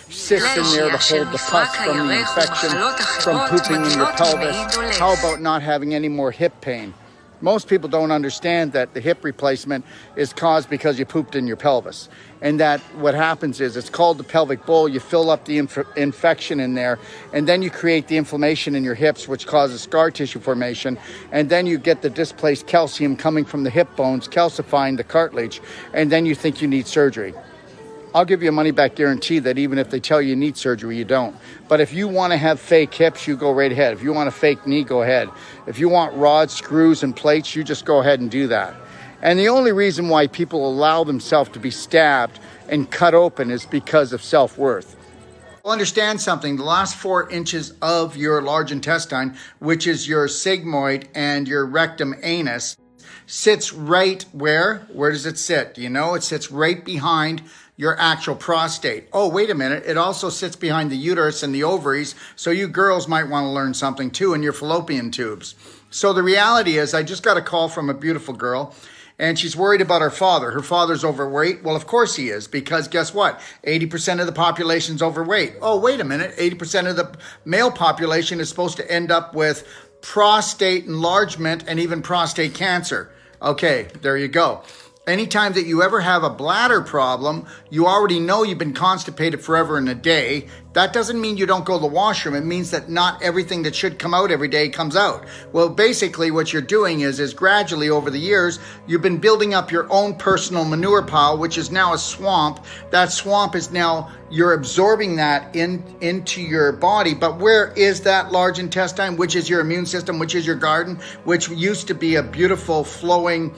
cysts in there to hold the pus from the infection, from pooping in your pelvis. How about not having any more hip pain? Most people don't understand that the hip replacement is caused because you pooped in your pelvis. And that what happens is it's called the pelvic bowl. You fill up the infection in there, and then you create the inflammation in your hips, which causes scar tissue formation. And then you get the displaced calcium coming from the hip bones, calcifying the cartilage, and then you think you need surgery. I'll give you a money-back guarantee that even if they tell you need surgery, you don't. But if you want to have fake hips, you go right ahead. If you want a fake knee, go ahead. If you want rods, screws, and plates, you just go ahead and do that. And the only reason why people allow themselves to be stabbed and cut open is because of self-worth. Well, understand something. The last 4 inches of your large intestine, which is your sigmoid and your rectum anus, sits right where? Where does it sit? Do you know? It sits right behind your actual prostate. Oh, wait a minute. It also sits behind the uterus and the ovaries. So you girls might want to learn something too, in your fallopian tubes. So the reality is, I just got a call from a beautiful girl, and she's worried about her father. Her father's overweight. Well, of course he is, because guess what? 80% of the population's overweight. Oh, wait a minute. 80% of the male population is supposed to end up with prostate enlargement and even prostate cancer. Okay, there you go. Anytime that you ever have a bladder problem, you already know you've been constipated forever and a day. That doesn't mean you don't go to the washroom. It means that not everything that should come out every day comes out. Well, basically what you're doing is gradually over the years, you've been building up your own personal manure pile, which is now a swamp. That swamp is now, you're absorbing that into your body. But where is that large intestine, which is your immune system, which is your garden, which used to be a beautiful flowing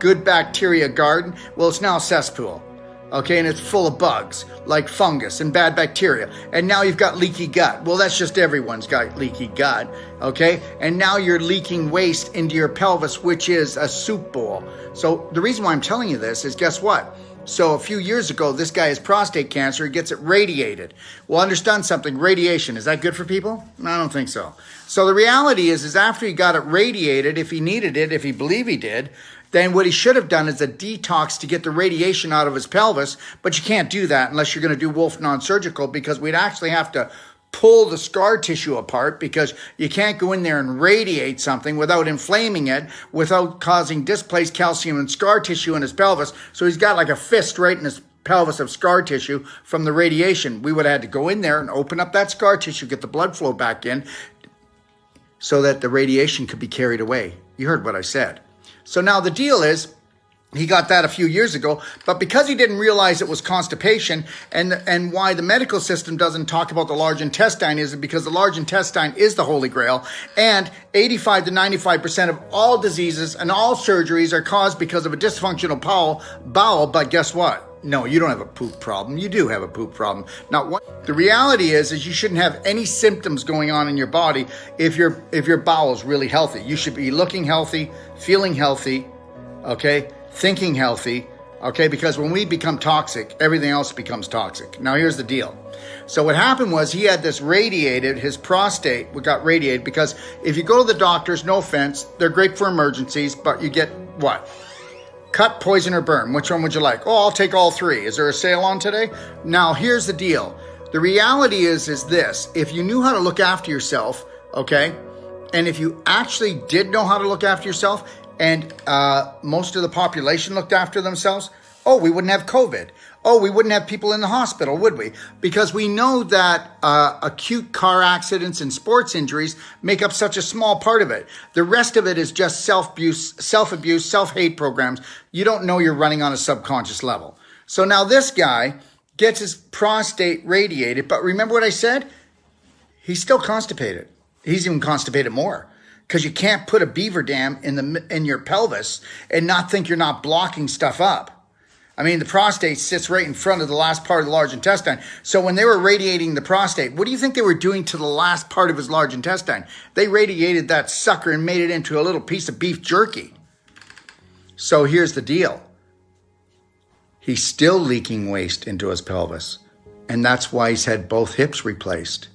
good bacteria garden? Well, it's now a cesspool. Okay, and it's full of bugs like fungus and bad bacteria. And now you've got leaky gut. Well, that's just everyone's got leaky gut. Okay, and now you're leaking waste into your pelvis, which is a soup bowl. So the reason why I'm telling you this is, guess what? So a few years ago, this guy has prostate cancer. He gets it radiated. Well, understand something. Radiation, is that good for people? I don't think so. So the reality is after he got it radiated, if he needed it, if he believed he did, then what he should have done is a detox to get the radiation out of his pelvis. But you can't do that unless you're going to do Wolf non-surgical, because we'd actually have to pull the scar tissue apart, because you can't go in there and radiate something without inflaming it, without causing displaced calcium and scar tissue in his pelvis. So he's got like a fist right in his pelvis of scar tissue from the radiation. We would have had to go in there and open up that scar tissue, get the blood flow back in, so that the radiation could be carried away. You heard what I said. So now the deal is, he got that a few years ago, but because he didn't realize it was constipation, and why the medical system doesn't talk about the large intestine is because the large intestine is the holy grail, and 85 to 95% of all diseases and all surgeries are caused because of a dysfunctional bowel. But guess what? No, you don't have a poop problem. You do have a poop problem. Now, the reality is you shouldn't have any symptoms going on in your body if your bowel is really healthy. You should be looking healthy, feeling healthy, okay, thinking healthy, okay, because when we become toxic, everything else becomes toxic. Now, here's the deal. So what happened was he had this radiated, his prostate got radiated, because if you go to the doctors, no offense, they're great for emergencies, but you get what? Cut, poison, or burn. Which one would you like? Oh, I'll take all 3. Is there a sale on today? Now, here's the deal. The reality is this. If you knew how to look after yourself, okay, and if you actually did know how to look after yourself, and most of the population looked after themselves, oh, we wouldn't have COVID. Oh, we wouldn't have people in the hospital, would we? Because we know that acute car accidents and sports injuries make up such a small part of it. The rest of it is just self-abuse, self-hate programs. You don't know you're running on a subconscious level. So now this guy gets his prostate radiated, but remember what I said? He's still constipated. He's even constipated more, because you can't put a beaver dam in your pelvis and not think you're not blocking stuff up. I mean, the prostate sits right in front of the last part of the large intestine. So when they were radiating the prostate, what do you think they were doing to the last part of his large intestine? They radiated that sucker and made it into a little piece of beef jerky. So here's the deal. He's still leaking waste into his pelvis. And that's why he's had both hips replaced.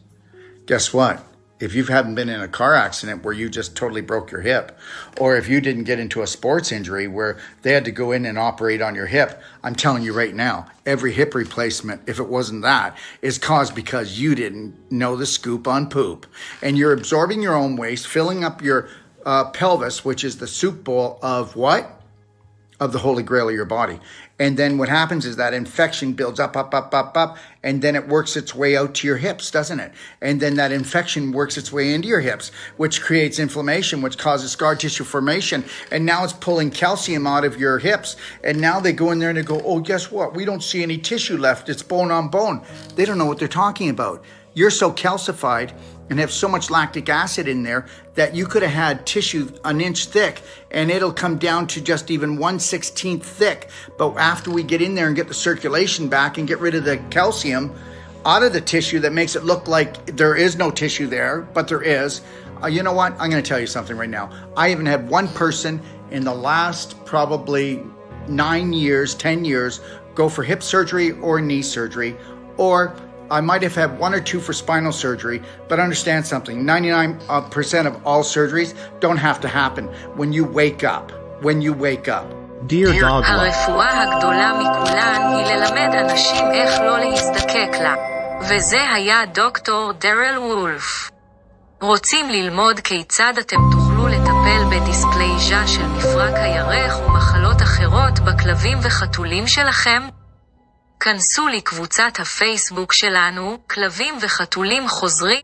Guess what? if you haven't been in a car accident where you just totally broke your hip, or if you didn't get into a sports injury where they had to go in and operate on your hip, I'm telling you right now, every hip replacement, if it wasn't that, is caused because you didn't know the scoop on poop. And you're absorbing your own waste, filling up your pelvis, which is the soup bowl of what? Of the holy grail of your body. And then what happens is that infection builds up, and then it works its way out to your hips, doesn't it? And then that infection works its way into your hips, which creates inflammation, which causes scar tissue formation. And now it's pulling calcium out of your hips. And now they go in there and they go, oh, guess what? We don't see any tissue left. It's bone on bone. They don't know what they're talking about. You're so calcified and have so much lactic acid in there that you could have had tissue an inch thick and it'll come down to just even 1/16 thick. But after we get in there and get the circulation back and get rid of the calcium out of the tissue that makes it look like there is no tissue there, but there is, you know what? I'm going to tell you something right now. I haven't had one person in the last probably 9 years, 10 years, go for hip surgery or knee surgery, or I might have had 1 or 2 for spinal surgery, but understand something, 99% of all surgeries don't have to happen when you wake up. When you wake up. Dear Dog Love. הרפואה הגדולה מכולן היא ללמד אנשים איך לא להזדקק לה. וזה היה דוקטור דרל וולף. רוצים ללמוד כיצד אתם תוכלו לטפל בדיספלייז'ה של מפרק הירך ומחלות אחרות בכלבים וחתולים שלכם? כנסו לקבוצת הפייסבוק שלנו, כלבים וחתולים חוזרים.